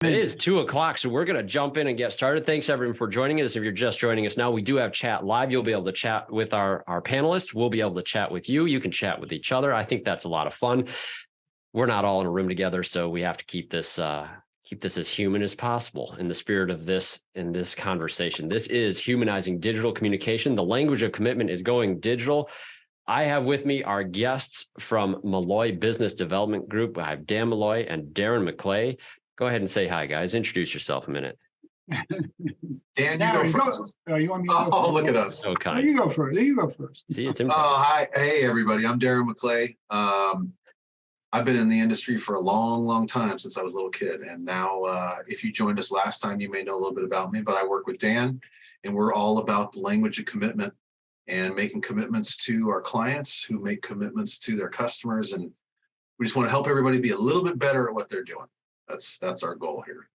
It is 2:00, so we're going to jump in and get started. Thanks, everyone, for joining us. If you're just joining us now, we do have chat live. You'll be able to chat with our panelists. We'll be able to chat with you. You can chat with each other. I think that's a lot of fun. We're not all in a room together, so we have to keep this as human as possible in the spirit of this conversation. This is Humanizing Digital Communication. The language of commitment is going digital. I have with me our guests from Molloy Business Development Group. I have Dan Molloy and Darren McLea. Go ahead and say hi, guys. Introduce yourself a minute. Dan, you go first. You want me to go Oh, first? look at us. So kind. You go first. You go first. See, it's Hi. Hey, everybody. I'm Darren McLea. I've been in the industry for a long, long time, since I was a little kid. And now, if you joined us last time, you may know a little bit about me, but I work with Dan, and we're all about the language of commitment and making commitments to our clients who make commitments to their customers. And we just want to help everybody be a little bit better at what they're doing. That's our goal here.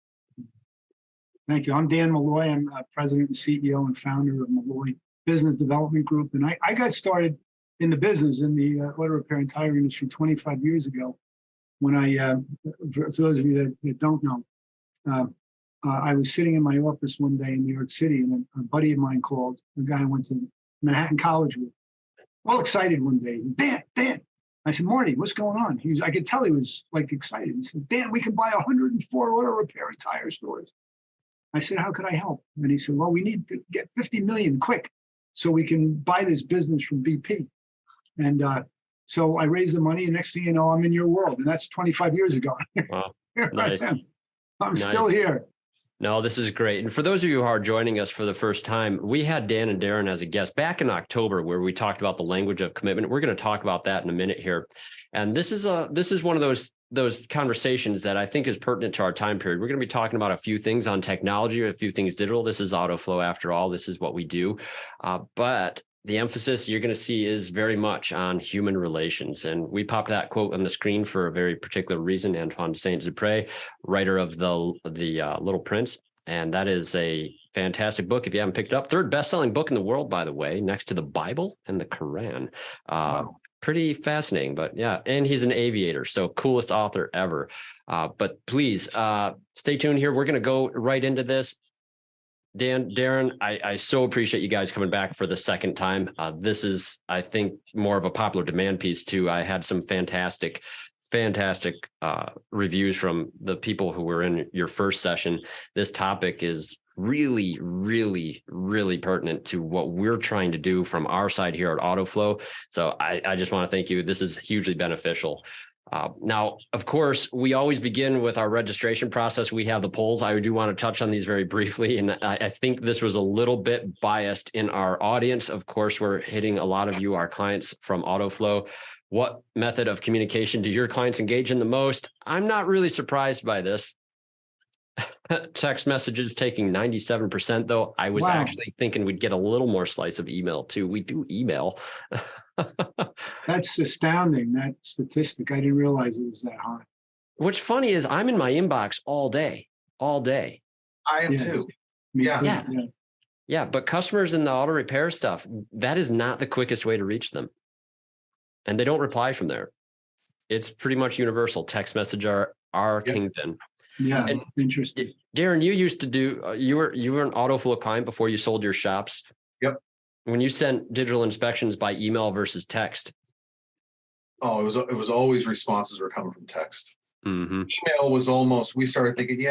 Thank you. I'm Dan Molloy. I'm president and CEO and founder of Molloy Business Development Group. And I got started in the business in the auto repair and tire industry 25 years ago when for those of you that don't know, I was sitting in my office one day in New York City, and a buddy of mine called, a guy I went to Manhattan College with, all excited one day. Dan. I said, Marty, what's going on? I could tell he was like excited. He said, Dan, we can buy 104 auto repair and tire stores. I said, how could I help? And he said, well, we need to get 50 million quick so we can buy this business from BP. And so I raised the money, and next thing you know, I'm in your world. And that's 25 years ago. Wow. Nice. I'm Nice. still here. No, this is great. And for those of you who are joining us for the first time, we had Dan and Darren as a guest back in October, where we talked about the language of commitment. We're going to talk about that in a minute here. And this is one of those conversations that I think is pertinent to our time period. We're going to be talking about a few things on technology, a few things digital. This is Autoflow after all. This is what we do. But the emphasis you're going to see is very much on human relations. And we popped that quote on the screen for a very particular reason. Antoine de Saint-Exupéry, writer of the Little Prince. And that is a fantastic book. If you haven't picked it up, third best-selling book in the world, by the way, next to the Bible and the Quran. Wow. Pretty fascinating, but yeah. And he's an aviator, so coolest author ever. But please stay tuned here. We're going to go right into this. Dan, Darren, I so appreciate you guys coming back for the second time. This is, I think, more of a popular demand piece too. I had some fantastic reviews from the people who were in your first session. This topic is really, really, really pertinent to what we're trying to do from our side here at Autoflow. So I just want to thank you. This is hugely beneficial. Now, of course, we always begin with our registration process. We have the polls. I do want to touch on these very briefly. And I think this was a little bit biased in our audience. Of course, we're hitting a lot of you, our clients from Autoflow. What method of communication do your clients engage in the most? I'm not really surprised by this. Text messages taking 97%, though. I was actually thinking we'd get a little more slice of email, too. We do email. That's astounding, that statistic. I didn't realize it was that high. What's funny is I'm in my inbox all day. I am too. Yeah. But customers in the auto repair stuff, that is not the quickest way to reach them. And they don't reply from there. It's pretty much universal. Text message are kingpin. Yeah, and interesting. Darren, you used to do, you were an Autoflow client before you sold your shops. Yep. When you sent digital inspections by email versus text. Oh, it was always responses were coming from text. Mm-hmm. Email was almost, we started thinking,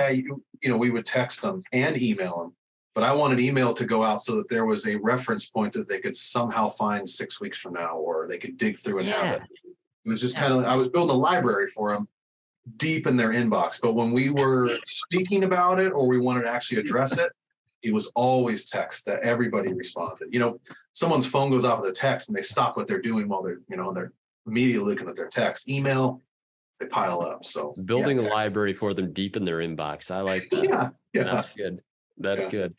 we would text them and email them. But I wanted email to go out so that there was a reference point that they could somehow find 6 weeks from now, or they could dig through and have it. It was just kind of, I was building a library for them deep in their inbox. But when we were speaking about it, or we wanted to actually address it, it was always text that everybody responded. Someone's phone goes off with a text and they stop what they're doing while they're immediately looking at their text. Email, they pile up. So building a library for them deep in their inbox. I like that. Yeah. That's good. That's good.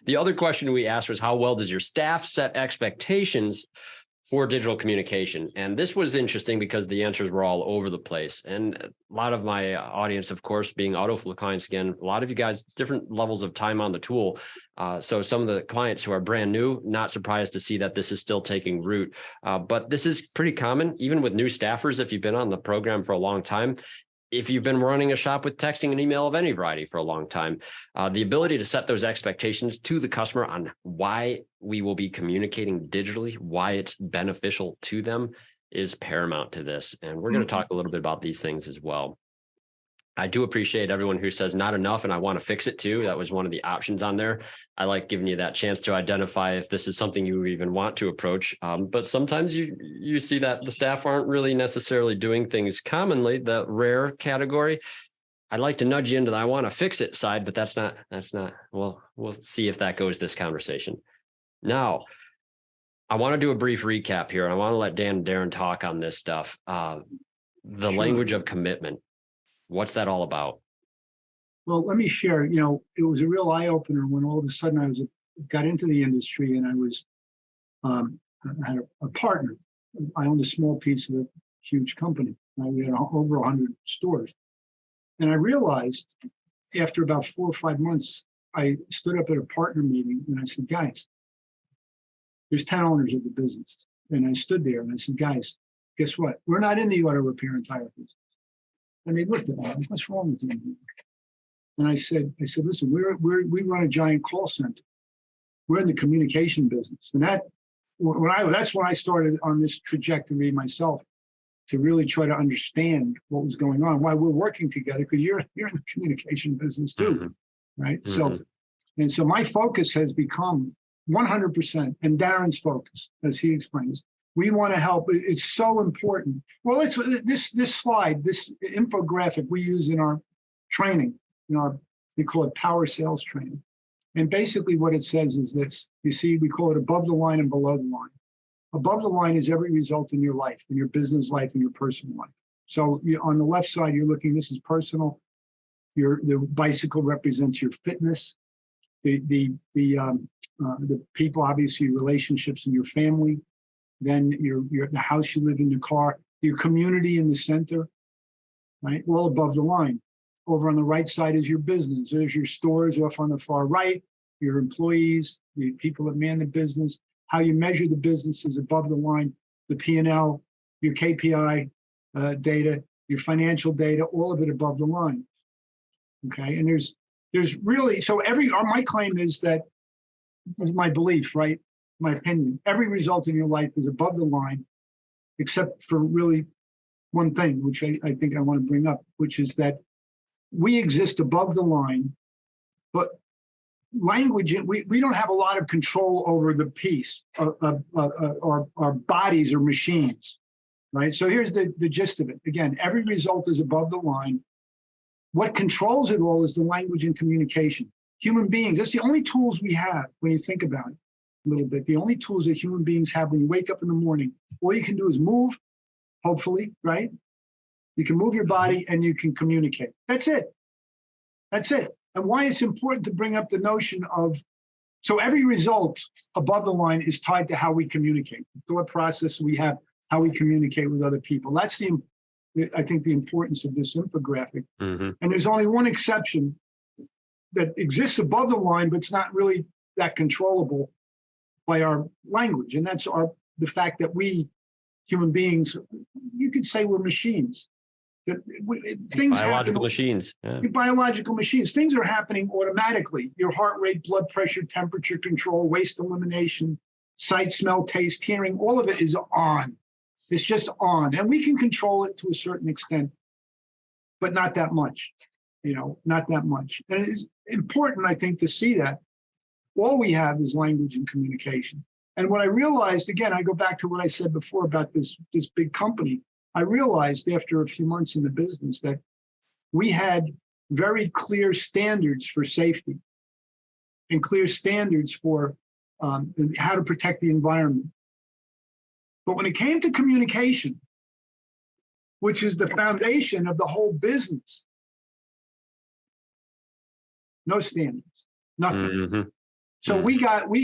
The other question we asked was, how well does your staff set expectations for digital communication? And this was interesting because the answers were all over the place. And a lot of my audience, of course, being Autoflow clients, again, a lot of you guys, different levels of time on the tool. So some of the clients who are brand new, not surprised to see that this is still taking root. But this is pretty common, even with new staffers. If you've been on the program for a long time, if you've been running a shop with texting and email of any variety for a long time, the ability to set those expectations to the customer on why we will be communicating digitally, why it's beneficial to them is paramount to this. And we're going to talk a little bit about these things as well. I do appreciate everyone who says not enough and I want to fix it too. That was one of the options on there. I like giving you that chance to identify if this is something you even want to approach. But sometimes you see that the staff aren't really necessarily doing things commonly, the rare category. I'd like to nudge you into the I want to fix it side, but that's not, we'll see if that goes this conversation. Now, I want to do a brief recap here. I want to let Dan and Darren talk on this stuff. The Sure. language of commitment. What's that all about? Well, let me share, it was a real eye opener when all of a sudden I got into the industry and I had a partner. I owned a small piece of a huge company. We had over 100 stores. And I realized after about 4 or 5 months, I stood up at a partner meeting and I said, guys, there's 10 owners of the business. And I stood there and I said, guys, guess what? We're not in the auto repair and tire business. And they looked at me, like, what's wrong with you? And I said, listen, we run a giant call center. We're in the communication business. And that's when I started on this trajectory myself to really try to understand what was going on, why we're working together, because you're in the communication business too, right? Mm-hmm. So my focus has become 100%, and Darren's focus, as he explains, we want to help. It's so important. Well, it's this slide, this infographic we use in our training, we call it power sales training. And basically what it says is this. You see, we call it above the line and below the line. Above the line is every result in your life, in your business life, and your personal life. So on the left side, you're looking, this is personal. The bicycle represents your fitness. The people, obviously, relationships in your family. Then the house you live in, the car, your community in the center, right? All above the line. Over on the right side is your business. There's your stores off on the far right, your employees, the people that man the business. How you measure the business is above the line. The P&L, your KPI data, your financial data, all of it above the line. Okay, and there's really, so my claim is that, my belief, right? My opinion, every result in your life is above the line, except for really one thing, which I think I want to bring up, which is that we exist above the line, but language, we don't have a lot of control over the piece. Our bodies are machines, right? So here's the gist of it. Again, every result is above the line. What controls it all is the language and communication. Human beings, that's the only tools we have when you think about it. A little bit. The only tools that human beings have when you wake up in the morning, all you can do is move, hopefully, right? You can move your body and you can communicate. That's it. That's it. And why it's important to bring up the notion of, so every result above the line is tied to how we communicate, the thought process we have, how we communicate with other people. That's I think the importance of this infographic. Mm-hmm. And there's only one exception that exists above the line, but it's not really that controllable by our language, and that's the fact that we human beings, you could say we're machines. That things biological machines. Yeah. Biological machines. Things are happening automatically. Your heart rate, blood pressure, temperature control, waste elimination, sight, smell, taste, hearing, all of it is on. It's just on, and we can control it to a certain extent, but not that much. Not that much. And it is important, I think, to see that. All we have is language and communication. And what I realized, again, I go back to what I said before about this big company. I realized after a few months in the business that we had very clear standards for safety and clear standards for how to protect the environment. But when it came to communication, which is the foundation of the whole business, no standards, nothing. Mm-hmm. So we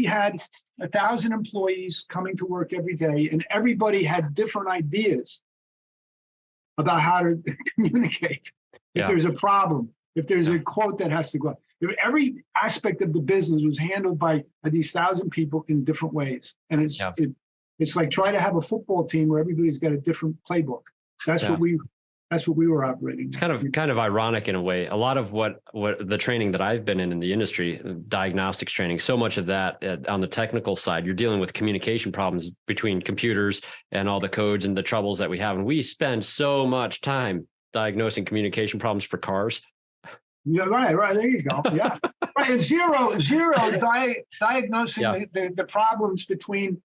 had 1,000 employees coming to work every day, and everybody had different ideas about how to communicate. If there's a problem, if there's a quote that has to go out. Every aspect of the business was handled by these 1,000 people in different ways. And it's like try to have a football team where everybody's got a different playbook. That's what That's what we were operating. It's kind of ironic in a way. A lot of what the training that I've been in the industry, diagnostics training, so much of that on the technical side, you're dealing with communication problems between computers and all the codes and the troubles that we have. And we spend so much time diagnosing communication problems for cars. Yeah, right. There you go. Yeah, right. And diagnosing the problems between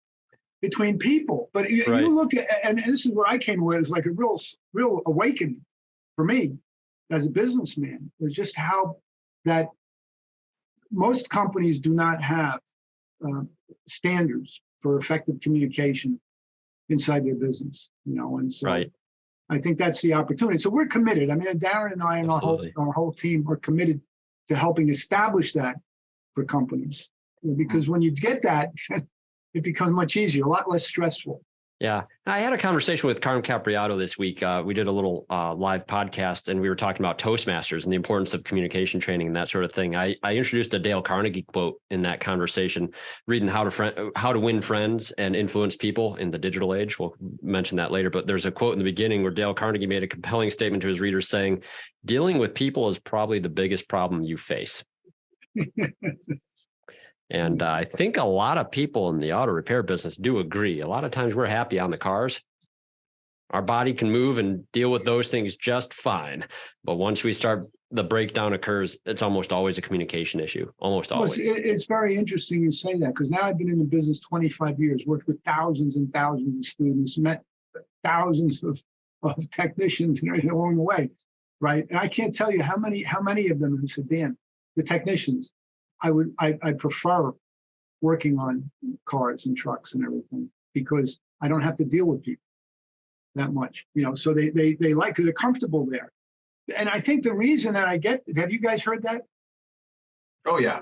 people. But you look at, and this is what I came away as like a real awakening for me as a businessman, was just how that most companies do not have standards for effective communication inside their business, and so I think that's the opportunity. So we're committed. I mean, Darren and I and our whole team are committed to helping establish that for companies, because when you get that, it becomes much easier, a lot less stressful. Yeah. I had a conversation with Carm Capriato this week. We did a little live podcast, and we were talking about Toastmasters and the importance of communication training and that sort of thing. I introduced a Dale Carnegie quote in that conversation, reading How to Win Friends and Influence People in the Digital Age. We'll mention that later, but there's a quote in the beginning where Dale Carnegie made a compelling statement to his readers saying, "Dealing with people is probably the biggest problem you face." And I think a lot of people in the auto repair business do agree. A lot of times we're happy on the cars. Our body can move and deal with those things just fine. But once the breakdown occurs, it's almost always a communication issue, almost always. It's very interesting you say that, because now I've been in the business 25 years, worked with thousands and thousands of students, met thousands of technicians along the way, right? And I can't tell you how many of them have said, Dan, the technicians, I prefer working on cars and trucks and everything, because I don't have to deal with people that much, so they like it, they're comfortable there. And I think the reason that have you guys heard that? Oh yeah,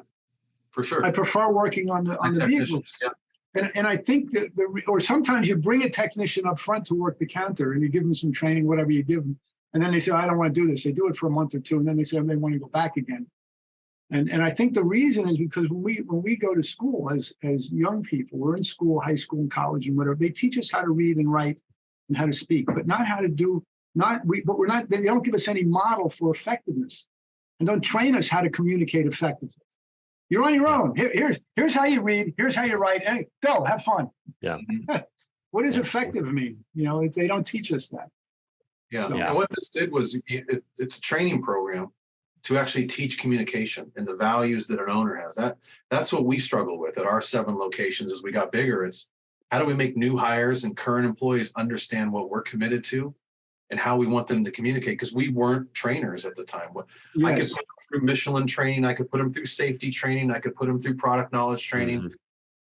for sure. I prefer working on the vehicles. Yeah. And I think that or sometimes you bring a technician up front to work the counter, and you give them some training, whatever you give them. And then they say, I don't want to do this. They do it for a month or two, and then they say they want to go back again. And I think the reason is because when we go to school as young people, we're in school, high school and college and whatever, they teach us how to read and write and how to speak, but not how to do, they don't give us any model for effectiveness, and don't train us how to communicate effectively. You're on your own. Here's how you read, here's how you write, and go, have fun. Yeah. What does effective mean? They don't teach us that. Yeah. So, and what this did was it's a training program to actually teach communication and the values that an owner has. That's what we struggle with at our 7 locations as we got bigger. It's how do we make new hires and current employees understand what we're committed to and how we want them to communicate, because we weren't trainers at the time. I could put them through Michelin training, I could put them through safety training, I could put them through product knowledge training,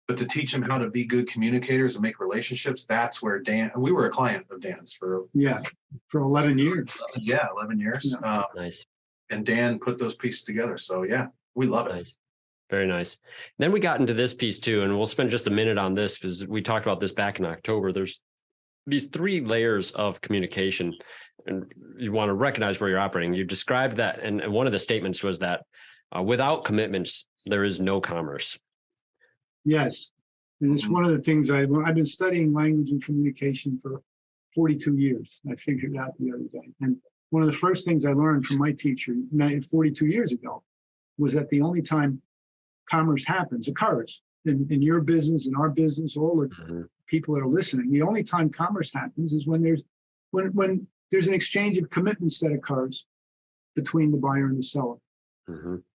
but to teach them how to be good communicators and make relationships, that's where we were a client of Dan's for 11 years. 11 years. Yeah. Nice. And Dan put those pieces together. So yeah, we love it. Nice. Very nice. Then we got into this piece too, and we'll spend just a minute on this because we talked about this back in October. There's these 3 layers of communication, and you want to recognize where you're operating. You described that, and one of the statements was that without commitments, there is no commerce. Yes. And it's one of the things I've been studying language and communication for 42 years. I figured it out the other day. And one of the first things I learned from my teacher 42 years ago was that the only time commerce occurs in your business, in our business, all the people that are listening, the only time commerce happens is when there's an exchange of commitments that occurs between the buyer and the seller.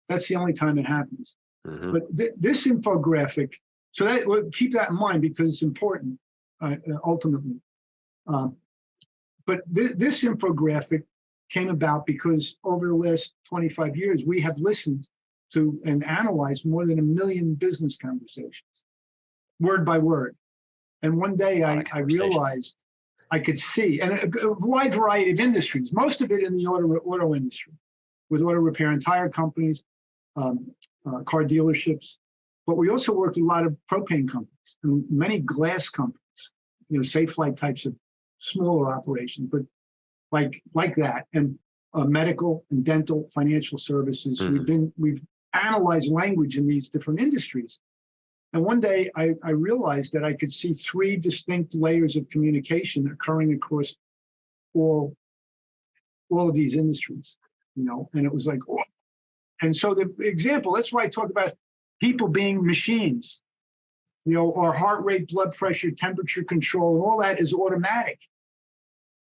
That's the only time it happens. But this infographic, keep that in mind because it's important ultimately. But this infographic came about because over the last 25 years, we have listened to and analyzed more than 1 million business conversations, word by word. And one day I realized I could see, and a wide variety of industries, most of it in the auto industry, with auto repair and tire companies, car dealerships. But we also worked with a lot of propane companies and many glass companies, safe flight types of smaller operations, but like that, and medical and dental, financial services. We've analyzed language in these different industries. And one day I realized that I could see 3 distinct layers of communication occurring across all all of these industries, and it was like, oh. And so the example, that's why I talk about people being machines, or heart rate, blood pressure, temperature control, and all that is automatic.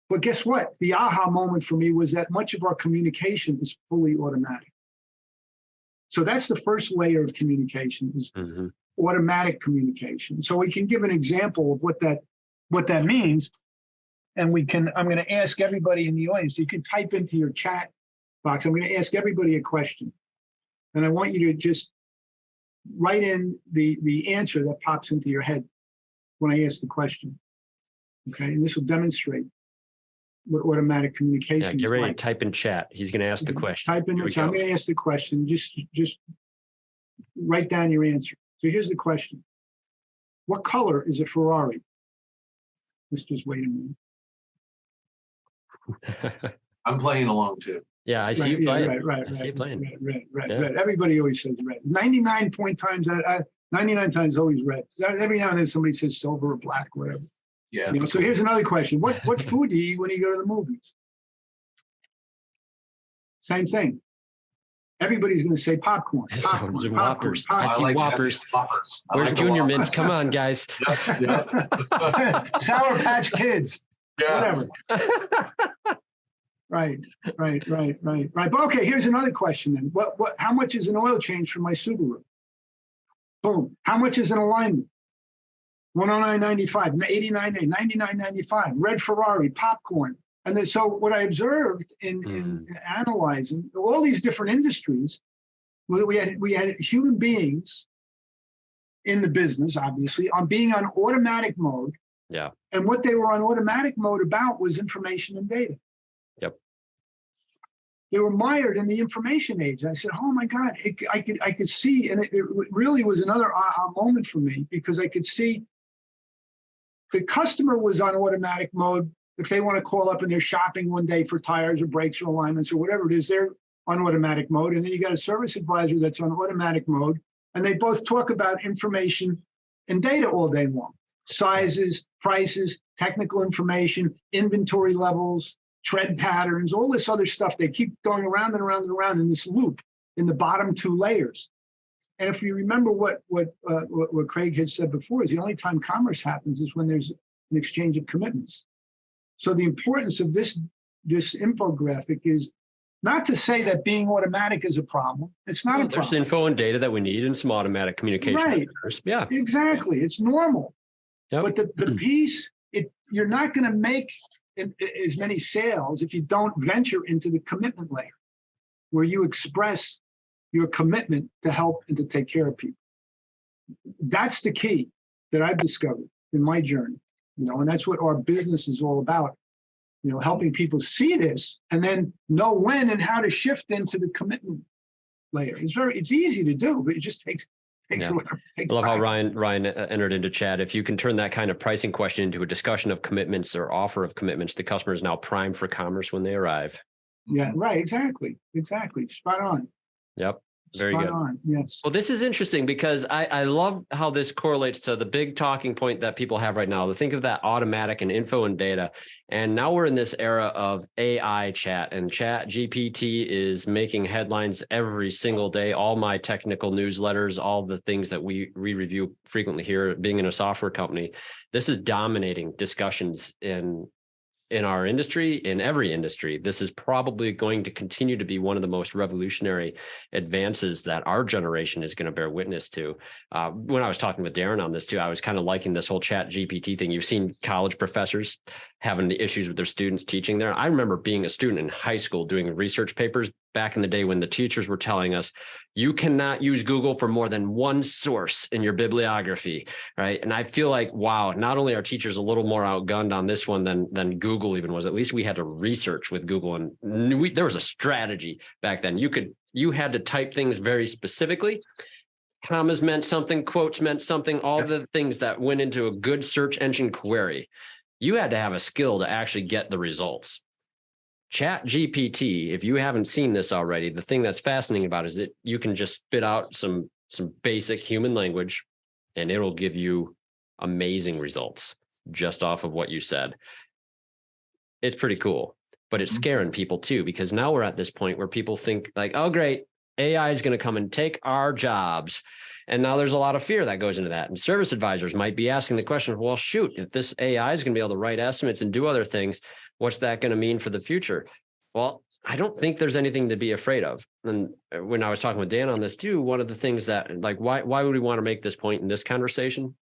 But guess what? The aha moment for me was that much of our communication is fully automatic. So that's the first layer of communication is automatic communication. So we can give an example of what that means. And I'm going to ask everybody in the audience, you can type into your chat box. I'm going to ask everybody a question. And I want you to just write in the answer that pops into your head when I ask the question. Okay, and this will demonstrate what automatic communication get is ready like. to type in chat. He's going to ask the question. Type in the chat. I'm going to ask the question. Just write down your answer. So here's the question. What color is a Ferrari? Let's just wait a minute. I'm playing along too. Yeah, I see you playing. Right. I see you playing. Red. Everybody always says red. 99 times, always red. Every now and then somebody says silver or black, whatever. Yeah. So here's another question. What food do you eat when you go to the movies? Same thing. Everybody's going to say popcorn. Popcorn. Whoppers. I see like Whoppers. Whoppers. Where's Junior Mints? Come on, guys. Sour Patch Kids. Yeah. Whatever. Right. But okay, here's another question then. How much is an oil change for my Subaru? Boom. How much is an alignment? 109.95, 89.9, 99.95. Red Ferrari, popcorn. And then, so what I observed in analyzing all these different industries, we had human beings in the business, obviously, being on automatic mode. Yeah. And what they were on automatic mode about was information and data. Yep. They were mired in the information age. I said, oh my God, I could see, and it really was another aha moment for me, because I could see the customer was on automatic mode. If they want to call up and they're shopping one day for tires or brakes or alignments or whatever it is, they're on automatic mode. And then you got a service advisor that's on automatic mode, and they both talk about information and data all day long. Sizes, prices, technical information, inventory levels, tread patterns, all this other stuff. They keep going around and around and around in this loop in the bottom two layers. And if you remember what Craig had said before, is the only time commerce happens is when there's an exchange of commitments. So the importance of this infographic is not to say that being automatic is a problem. It's not a problem. There's info and data that we need and some automatic communication. Right. Yeah. Exactly. It's normal. Yep. But the piece, you're not going to make as many sales if you don't venture into the commitment layer, where you express your commitment to help and to take care of people. That's the key that I've discovered in my journey, and that's what our business is all about, helping people see this and then know when and how to shift into the commitment layer. It's easy to do, but it just takes a lot. I love how Ryan entered into chat. If you can turn that kind of pricing question into a discussion of commitments or offer of commitments, the customer is now primed for commerce when they arrive. Yeah, right. Exactly. Spot on. Yep. Very good. Yes. Well, this is interesting because I love how this correlates to the big talking point that people have right now. To think of that automatic and info and data. And now we're in this era of AI chat, and Chat GPT is making headlines every single day. All my technical newsletters, all the things that we review frequently here, being in a software company, this is dominating discussions in our industry, in every industry. This is probably going to continue to be one of the most revolutionary advances that our generation is going to bear witness to. When I was talking with Darren on this too, I was kind of liking this whole Chat GPT thing. You've seen college professors having the issues with their students teaching there. I remember being a student in high school doing research papers back in the day when the teachers were telling us, you cannot use Google for more than one source in your bibliography, right? And I feel like, wow, not only are teachers a little more outgunned on this one than Google even was, at least we had to research with Google, and there was a strategy back then. You had to type things very specifically. Commas meant something, quotes meant something, all the things that went into a good search engine query. You had to have a skill to actually get the results. Chat GPT, if you haven't seen this already, the thing that's fascinating about it is that you can just spit out some basic human language and it'll give you amazing results just off of what you said. It's pretty cool. but it's scaring people too, because now we're at this point where people think like, oh, great, AI is going to come and take our jobs. And now there's a lot of fear that goes into that. And service advisors might be asking the question, well, shoot, if this AI is going to be able to write estimates and do other things, what's that going to mean for the future? Well, I don't think there's anything to be afraid of. And when I was talking with Dan on this too, one of the things that like, why would we want to make this point in this conversation?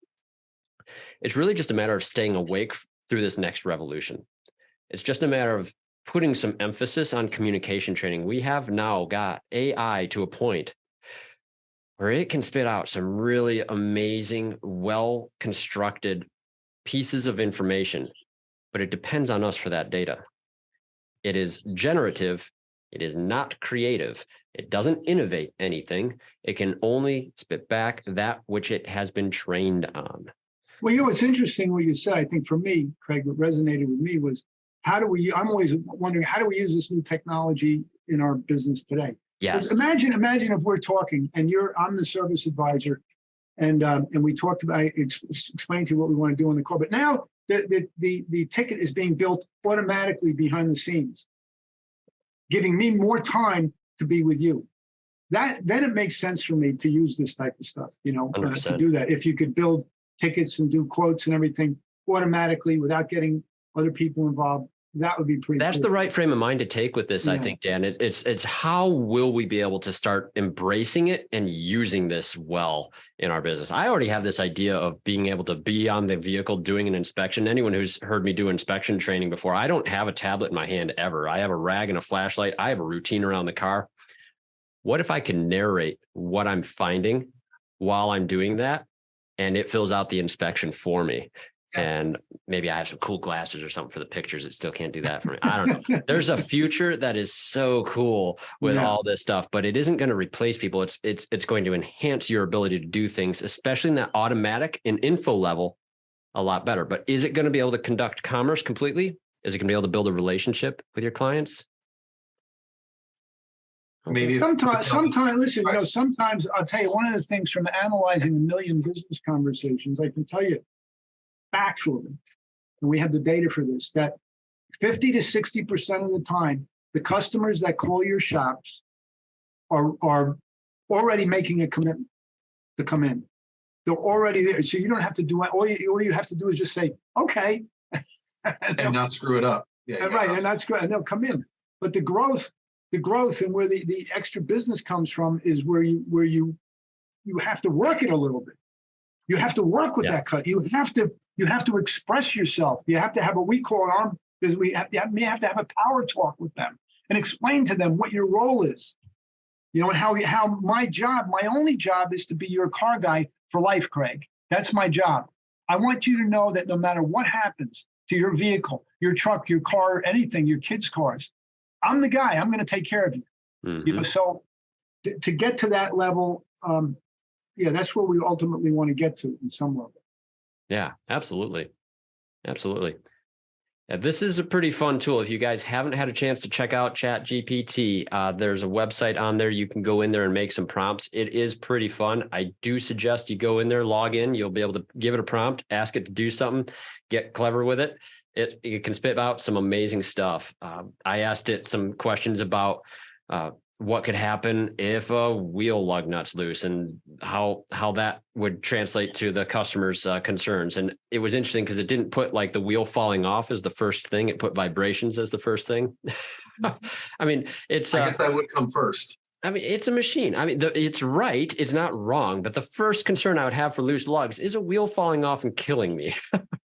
It's really just a matter of staying awake through this next revolution. It's just a matter of putting some emphasis on communication training. We have now got AI to a point where it can spit out some really amazing, well-constructed pieces of information, but it depends on us for that data. It is generative. It is not creative. It doesn't innovate anything. It can only spit back that which it has been trained on. Well, you know, it's interesting what you said. I think for me, Craig, what resonated with me was I'm always wondering, how do we use this new technology in our business today? Yes. Imagine if we're talking and I'm the service advisor and we talked about, explained to you what we want to do on the call, but now the ticket is being built automatically behind the scenes, giving me more time to be with you. Then it makes sense for me to use this type of stuff, to do that. If you could build tickets and do quotes and everything automatically without getting other people involved, that would be pretty That's cool. the right frame of mind to take with this, I think, Dan. It's how will we be able to start embracing it and using this well in our business? I already have this idea of being able to be on the vehicle doing an inspection. Anyone who's heard me do inspection training before, I don't have a tablet in my hand ever. I have a rag and a flashlight. I have a routine around the car. What if I can narrate what I'm finding while I'm doing that, and it fills out the inspection for me? And maybe I have some cool glasses or something for the pictures. It still can't do that for me. I don't know. There's a future that is so cool with all this stuff, but it isn't going to replace people. It's going to enhance your ability to do things, especially in that automatic and info level, a lot better. But is it going to be able to conduct commerce completely? Is it going to be able to build a relationship with your clients? Maybe sometimes listen, sometimes I'll tell you one of the things from analyzing a million business conversations, I can tell you factually, and we have the data for this, that 50 to 60% of the time, the customers that call your shops are already making a commitment to come in. They're already there. So you don't have to do it. All you have to do is just say, okay. and not screw it up. Right. And that's great. And they'll come in. But the growth and where the extra business comes from is where you have to work it a little bit. You have to work with that cut. You have to express yourself. You have to have what we call because we have to have a power talk with them and explain to them what your role is. And how my only job is to be your car guy for life, Craig. That's my job. I want you to know that no matter what happens to your vehicle, your truck, your car, anything, your kids' cars, I'm the guy. I'm going to take care of you. Mm-hmm. So to get to that level, that's where we ultimately want to get to in some level. Yeah, absolutely. Absolutely. Yeah, this is a pretty fun tool. If you guys haven't had a chance to check out ChatGPT, there's a website on there. You can go in there and make some prompts. It is pretty fun. I do suggest you go in there, log in. You'll be able to give it a prompt, ask it to do something, get clever with it. It can spit out some amazing stuff. I asked it some questions about what could happen if a wheel lug nut's loose and how that would translate to the customer's concerns. And it was interesting because it didn't put like the wheel falling off as the first thing. It put vibrations as the first thing. I mean, I guess that would come first. I mean, it's a machine. I mean, it's right. It's not wrong. But the first concern I would have for loose lugs is a wheel falling off and killing me.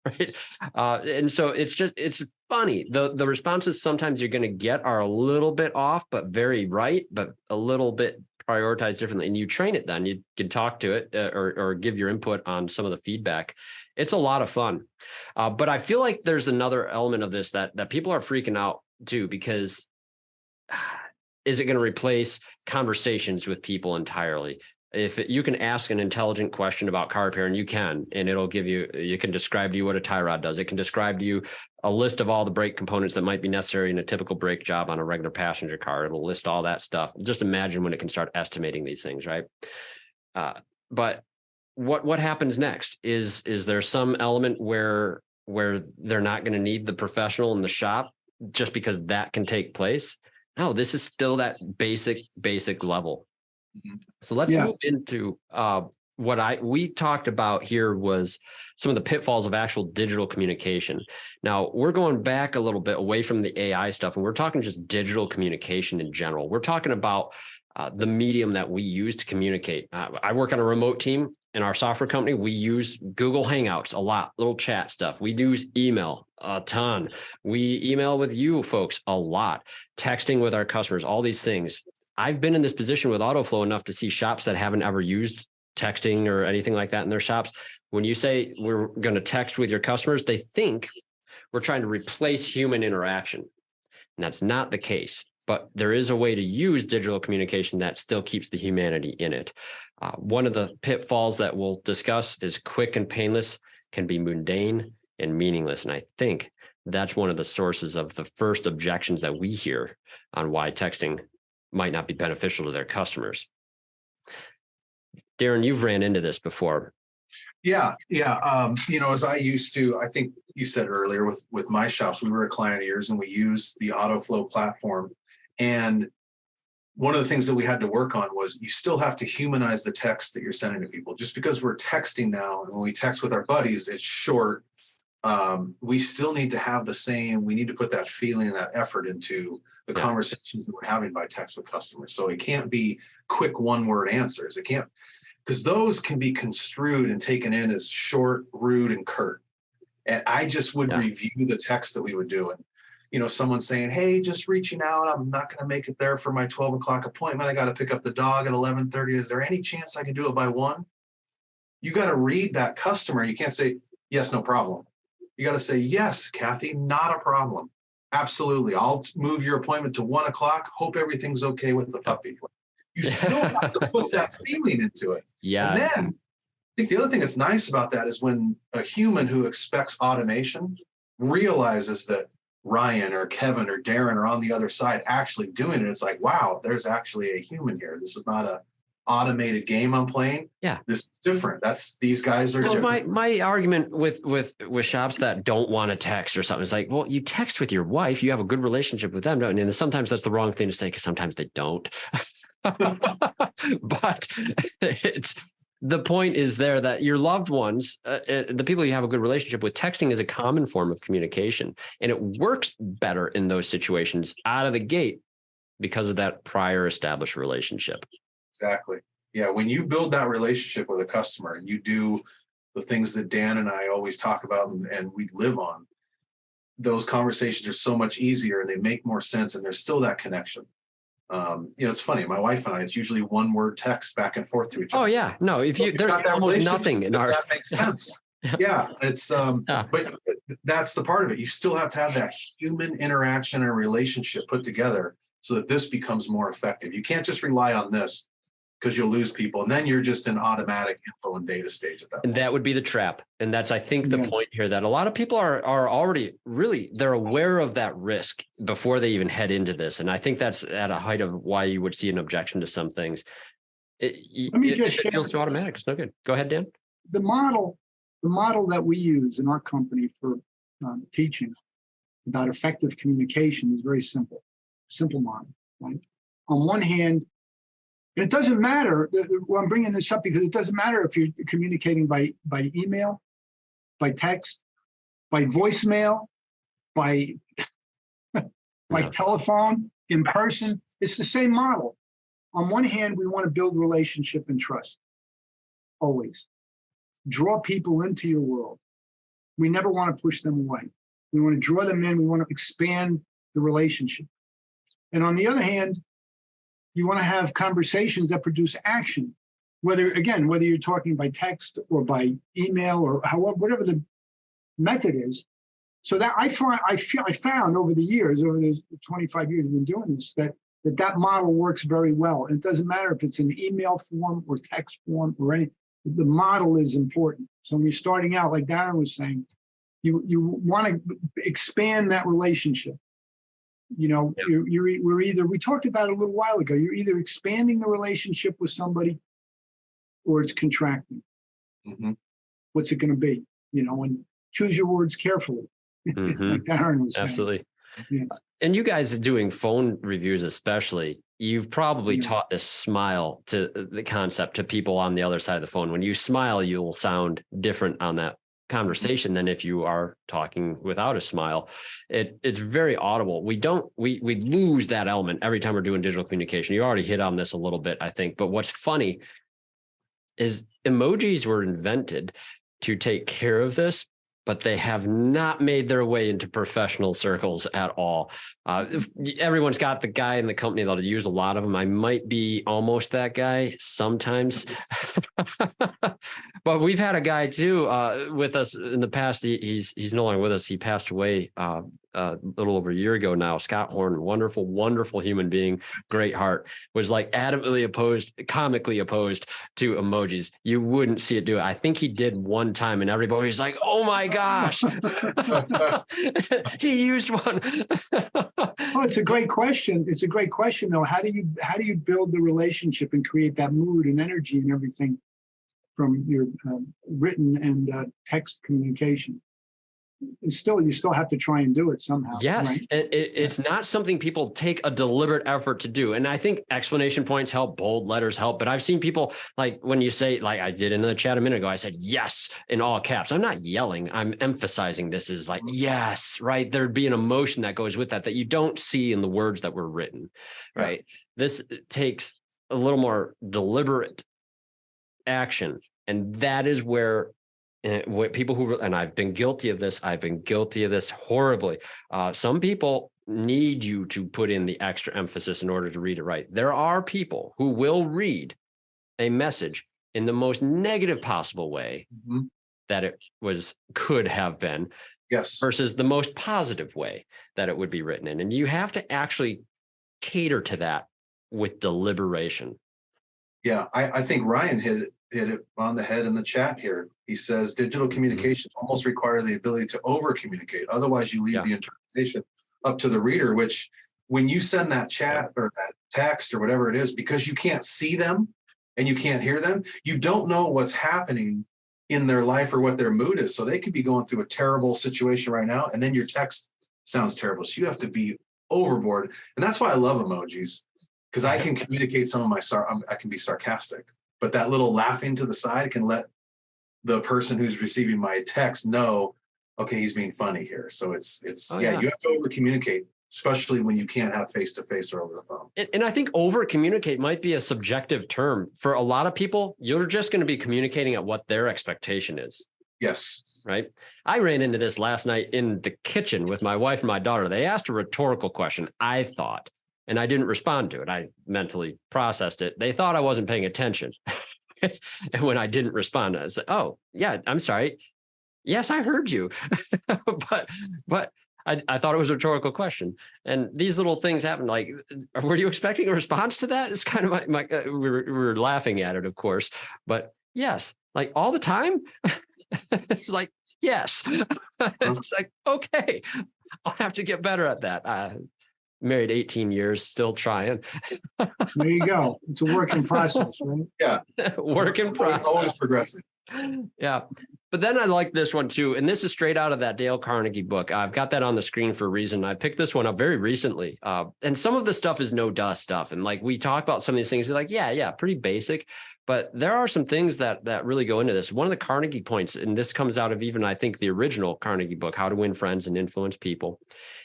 Right. And so it's funny. The responses sometimes you're going to get are a little bit off, but very right, but a little bit prioritized differently. And you train it then. You can talk to it or give your input on some of the feedback. It's a lot of fun. But I feel like there's another element of this that people are freaking out too, because is it going to replace conversations with people entirely? If you can ask an intelligent question about car repair, and it'll give you can describe to you what a tie rod does. It can describe to you a list of all the brake components that might be necessary in a typical brake job on a regular passenger car. It'll list all that stuff. Just imagine when it can start estimating these things, right? But what happens next? Is there some element where they're not going to need the professional in the shop just because that can take place. No, this is still that basic level. So let's move into what we talked about here was some of the pitfalls of actual digital communication. Now we're going back a little bit away from the AI stuff, and we're talking just digital communication in general. We're talking about the medium that we use to communicate. I work on a remote team in our software company. We use Google Hangouts a lot, little chat stuff. We use email a ton. We email with you folks a lot, texting with our customers, all these things. I've been in this position with Autoflow enough to see shops that haven't ever used texting or anything like that in their shops. When you say we're going to text with your customers, they think we're trying to replace human interaction. And that's not the case. But there is a way to use digital communication that still keeps the humanity in it. One of the pitfalls that we'll discuss is quick and painless, can be mundane and meaningless. And I think that's one of the sources of the first objections that we hear on why texting might not be beneficial to their customers. Darren, you've ran into this before. Yeah. As I used to, I think you said earlier with my shops, we were a client of yours and we used the Autoflow platform. And one of the things that we had to work on was you still have to humanize the text that you're sending to people. Just because we're texting now, and when we text with our buddies, it's short. We still need to have we need to put that feeling and that effort into the conversations that we're having by text with customers. So it can't be quick one-word answers. It can't, because those can be construed and taken in as short, rude, and curt. And I just would review the text that we would do. And, someone saying, hey, just reaching out. I'm not going to make it there for my 12 o'clock appointment. I got to pick up the dog at 11:30. Is there any chance I can do it by 1? You got to read that customer. You can't say, yes, no problem. You got to say, yes, Kathy, not a problem. Absolutely. I'll move your appointment to 1 o'clock. Hope everything's okay with the puppy. You still have to put that feeling into it. Yeah. And then I think the other thing that's nice about that is when a human who expects automation realizes that Ryan or Kevin or Darren are on the other side actually doing it. It's like, wow, there's actually a human here. This is not a automated game I'm playing. Yeah. This is different. These guys are different. My argument with shops that don't want to text or something is like, well, you text with your wife, you have a good relationship with them, don't you? And sometimes that's the wrong thing to say because sometimes they don't. But the point is there that your loved ones, the people you have a good relationship with, texting is a common form of communication, and it works better in those situations out of the gate because of that prior established relationship. Exactly. Yeah. When you build that relationship with a customer and you do the things that Dan and I always talk about and we live on, those conversations are so much easier and they make more sense, and there's still that connection. It's funny. My wife and I, it's usually one word text back and forth to each other. Oh yeah, no. If you there's almost nothing in ours. That makes sense. Yeah, it's but that's the part of it. You still have to have that human interaction and relationship put together so that this becomes more effective. You can't just rely on this because you'll lose people, and then you're just in automatic info and data stage at that point. And that would be the trap. And that's, I think, the point here, that a lot of people are already they're aware of that risk before they even head into this. And I think that's at a height of why you would see an objection to some things. It feels too automatic. It's no good. Go ahead, Dan. The model that we use in our company for teaching about effective communication is very simple model, right? On one hand, it doesn't matter. Well, I'm bringing this up because it doesn't matter if you're communicating by email, by text, by voicemail, by telephone, in person. It's the same model. On one hand, we want to build relationship and trust. Always. Draw people into your world. We never want to push them away. We want to draw them in. We want to expand the relationship. And on the other hand, you want to have conversations that produce action, whether you're talking by text or by email or whatever the method is. So that I found over the years, over these 25 years I've been doing this, that model works very well. And it doesn't matter if it's in email form or text form or anything. The model is important. So when you're starting out, like Darren was saying, you want to expand that relationship. We're either, we talked about it a little while ago, you're either expanding the relationship with somebody or it's contracting. Mm-hmm. What's it going to be? And choose your words carefully, like Darren was saying. Absolutely. Yeah. And you guys doing phone reviews, especially, you've probably Yeah. taught this smile to the concept to people on the other side of the phone. When you smile, you'll sound different on that conversation than if you are talking without a smile. It's very audible. We lose that element every time we're doing digital communication. You already hit on this a little bit, I think. But what's funny is emojis were invented to take care of this, but they have not made their way into professional circles at all. Everyone's got the guy in the company that'll use a lot of them. I might be almost that guy sometimes, but we've had a guy too with us in the past. He's no longer with us. He passed away a little over a year ago now. Scott Horn, wonderful, wonderful human being, great heart, was like adamantly opposed, comically opposed to emojis. You wouldn't see it do it. I think he did one time, and everybody's like, "Oh my gosh, he used one." Oh, it's a great question. It's a great question, though. How do you build the relationship and create that mood and energy and everything from your written and text communication? You still have to try and do it somehow. Yes, right? it's not something people take a deliberate effort to do. And I think exclamation points help, bold letters help. But I've seen people, like when you say, like I did in the chat a minute ago, I said yes in all caps. I'm not yelling. I'm emphasizing this is like yes, right? There'd be an emotion that goes with that you don't see in the words that were written, right? Yeah. This takes a little more deliberate action, and that is where. And what people and I've been guilty of this horribly. Some people need you to put in the extra emphasis in order to read it right. There are people who will read a message in the most negative possible way that it could have been, yes, versus the most positive way that it would be written in. And you have to actually cater to that with deliberation. Yeah, I think Ryan hit it on the head in the chat here. He says digital communications almost require the ability to over communicate. Otherwise, you leave the interpretation up to the reader, which when you send that chat or that text or whatever it is, because you can't see them and you can't hear them, you don't know what's happening in their life or what their mood is. So they could be going through a terrible situation right now, and then your text sounds terrible. So you have to be overboard. And that's why I love emojis, because I can communicate some of my I can be sarcastic, but that little laughing to the side can let the person who's receiving my text know, okay, he's being funny here. So it's you have to over communicate, especially when you can't have face-to-face or over the phone. And I think over communicate might be a subjective term. For a lot of people, you're just going to be communicating at what their expectation is. Yes. Right. I ran into this last night in the kitchen with my wife and my daughter. They asked a rhetorical question, I thought, and I didn't respond to it. I mentally processed it. They thought I wasn't paying attention. And when I didn't respond, I said, "Oh, yeah, I'm sorry. Yes, I heard you." but I thought it was a rhetorical question. And these little things happen. Like, were you expecting a response to that? It's kind of we were laughing at it, of course. But yes, like all the time. It's like, yes. It's like, okay, I'll have to get better at that. Married 18 years, still trying. There you go. It's a work in process, right? Yeah. Work in process. Always progressing. Yeah. But then I like this one too. And this is straight out of that Dale Carnegie book. I've got that on the screen for a reason. I picked this one up very recently. And some of the stuff is no dust stuff. And like we talk about some of these things, you're like, yeah, pretty basic. But there are some things that really go into this. One of the Carnegie points, and this comes out of even, I think, the original Carnegie book, How to Win Friends and Influence People,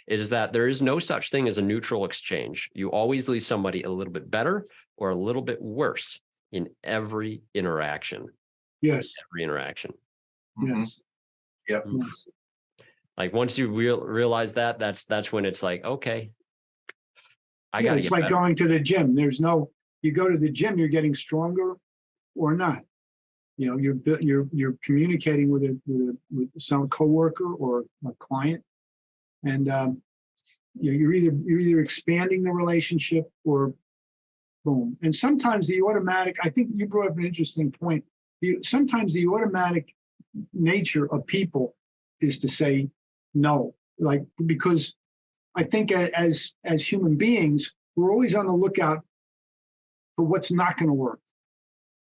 is that there is no such thing as a neutral exchange. You always leave somebody a little bit better or a little bit worse in every interaction. Yes. Every interaction. Yes. Yep. Yes. Like once you realize that, that's when it's like, okay, I got to It's like better. going to the gym. You go to the gym, you're getting stronger or not. You know, you're communicating with some coworker or a client, and you're either expanding the relationship or boom. And sometimes the automatic. I think you brought up an interesting point. Sometimes the automatic nature of people is to say no, like, because I think as human beings, we're always on the lookout for what's not going to work,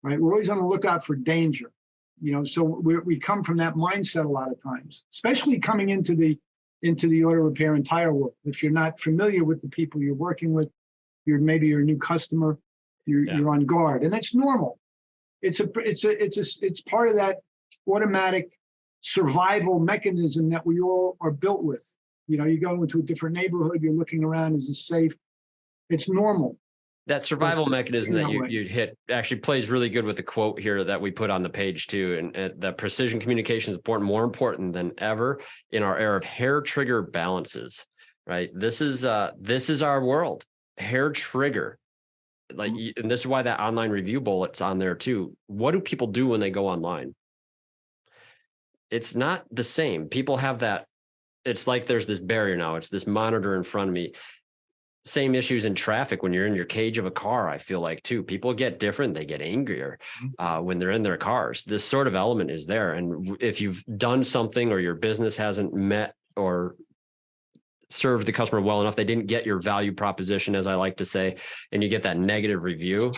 right? We're always on the lookout for danger, you know. So we come from that mindset a lot of times, especially coming into the into the auto repair and tire world. If you're not familiar with the people you're working with, maybe you're a new customer, you're on guard, and that's normal. It's part of that automatic survival mechanism that we all are built with. You know, you go into a different neighborhood, you're looking around, is it safe? It's normal. That survival mechanism that you hit actually plays really good with the quote here that we put on the page too. And that precision communication is important, more important than ever in our era of hair trigger balances, right? This is our world, hair trigger. Like, and this is why that online review bullet's on there too. What do people do when they go online? It's not the same. People have that. It's like there's this barrier now. It's this monitor in front of me. Same issues in traffic when you're in your cage of a car, I feel like too. People get different. They get angrier when they're in their cars. This sort of element is there. And if you've done something or your business hasn't met or served the customer well enough, they didn't get your value proposition, as I like to say, and you get that negative review,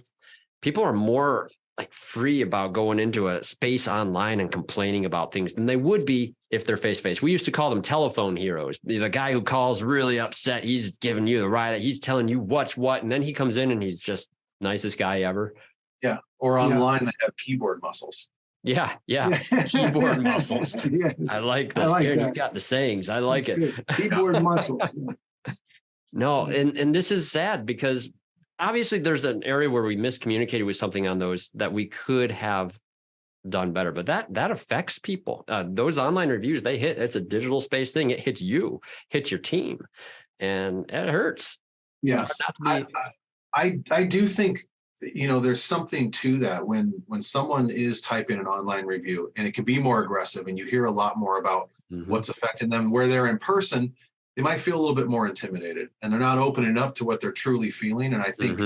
people are more like free about going into a space online and complaining about things than they would be if they're face to face. We used to call them telephone heroes. The guy who calls really upset, he's giving you the ride, he's telling you what's what, and then he comes in and he's just nicest guy ever. Yeah. Or online they have keyboard muscles. Yeah. Keyboard muscles. Yeah. I like this. I like Darren, that. you got the sayings. I like That's it. good. Keyboard muscles. No, and this is sad because obviously there's an area where we miscommunicated with something on those that we could have done better, but that affects people. Those online reviews, it's a digital space thing. It hits you, hits your team, and it hurts. Yeah. I do think, you know, there's something to that when someone is typing an online review and it can be more aggressive and you hear a lot more about what's affecting them, where they're in person, they might feel a little bit more intimidated and they're not opening up to what they're truly feeling. And I think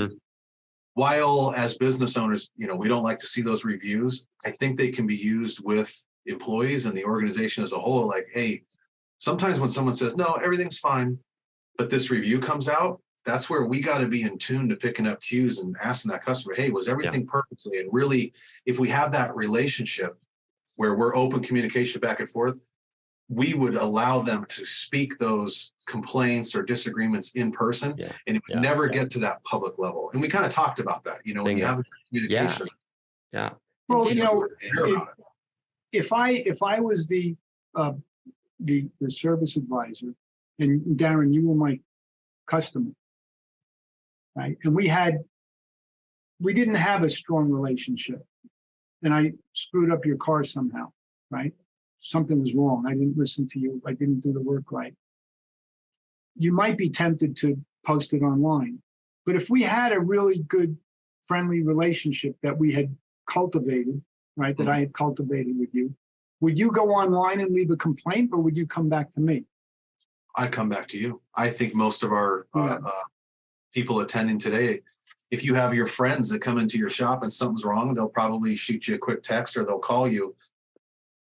while as business owners, you know, we don't like to see those reviews, I think they can be used with employees and the organization as a whole. Like, hey, sometimes when someone says, no, everything's fine, but this review comes out, that's where we got to be in tune to picking up cues and asking that customer, hey, was everything perfectly? And really, if we have that relationship where we're open communication back and forth, we would allow them to speak those complaints or disagreements in person, and it would never get to that public level. And we kind of talked about that, you know, when you have communication. Yeah. Well, you know, if I was the service advisor, and Darren, you were my customer, right? And we didn't have a strong relationship, and I screwed up your car somehow, right? Something was wrong. I didn't listen to you. I didn't do the work right. You might be tempted to post it online. But if we had a really good, friendly relationship that we had cultivated, right, that I had cultivated with you, would you go online and leave a complaint, or would you come back to me? I'd come back to you. I think most of our people attending today, if you have your friends that come into your shop and something's wrong, they'll probably shoot you a quick text or they'll call you.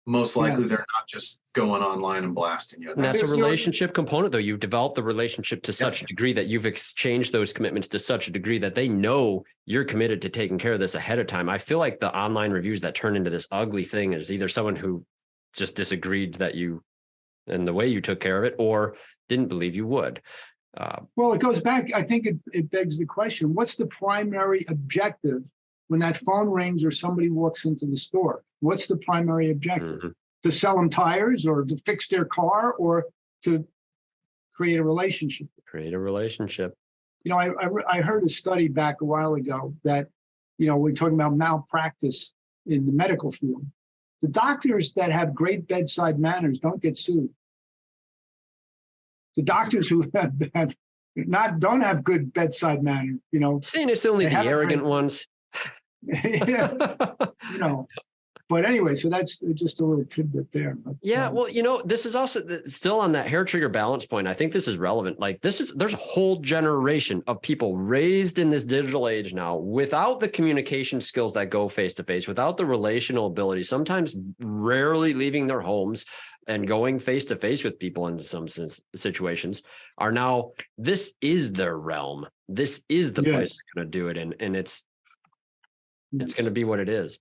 Most likely they're not just going online and blasting you. And that's a relationship component, though. You've developed the relationship to such a degree that you've exchanged those commitments to such a degree that they know you're committed to taking care of this ahead of time. I feel like the online reviews that turn into this ugly thing is either someone who just disagreed that you and the way you took care of it, or didn't believe you would. Well, it goes back. I think it begs the question: what's the primary objective when that phone rings or somebody walks into the store? What's the primary objective? To sell them tires, or to fix their car, or to create a relationship? Create a relationship. You know, I heard a study back a while ago that, you know, we're talking about malpractice in the medical field. The doctors that have great bedside manners don't get sued. The doctors who don't have good bedside manner, you know. Saying it's only the arrogant ones. Yeah, you know. But anyway, so that's just a little tidbit there. But, well, you know, this is also still on that hair trigger balance point. I think this is relevant. Like there's a whole generation of people raised in this digital age now without the communication skills that go face to face, without the relational ability, sometimes rarely leaving their homes and going face to face with people in some situations, are now, this is their realm. This is the place they're going to do it in. And it's going to be what it is.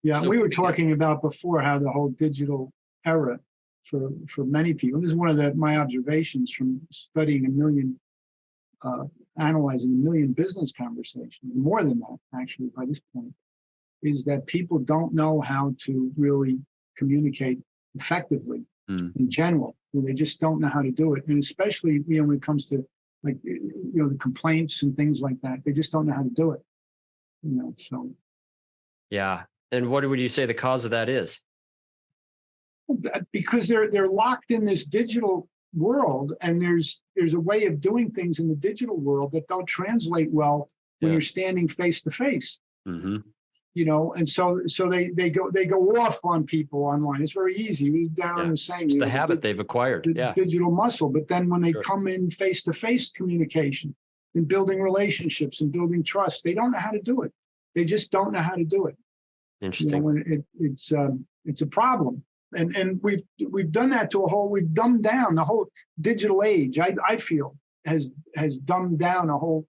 Yeah, so, we were talking about before how the whole digital era for many people. This is one of my observations from studying analyzing a million business conversations, more than that, actually, by this point, is that people don't know how to really communicate effectively in general. They just don't know how to do it. And especially, when it comes to the complaints and things like that, they just don't know how to do it. So. Yeah. And what would you say the cause of that is? Because they're locked in this digital world, and there's a way of doing things in the digital world that don't translate well when you're standing face to face. And so they go off on people online. It's very easy. As Darren was saying, it's the habit they've acquired. The digital muscle. But then when they come in face to face communication and building relationships and building trust, they don't know how to do it. They just don't know how to do it. Interesting. It's a problem. And we've done that we've dumbed down the whole digital age. I feel has dumbed down a whole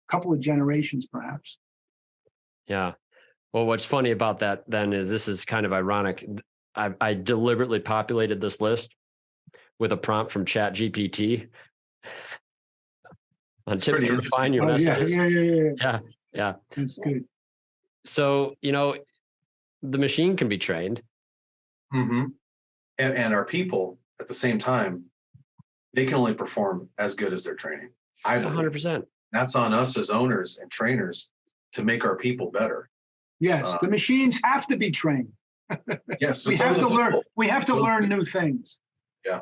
couple of generations, perhaps. Yeah. Well, what's funny about that then is this is kind of ironic. I deliberately populated this list with a prompt from ChatGPT on tips to refine your messages. Yeah. That's good. So, the machine can be trained. And our people at the same time, they can only perform as good as their training. I believe 100%. That's on us as owners and trainers to make our people better. Yes, the machines have to be trained. Yes, we have to learn. We have to learn new things. Yeah,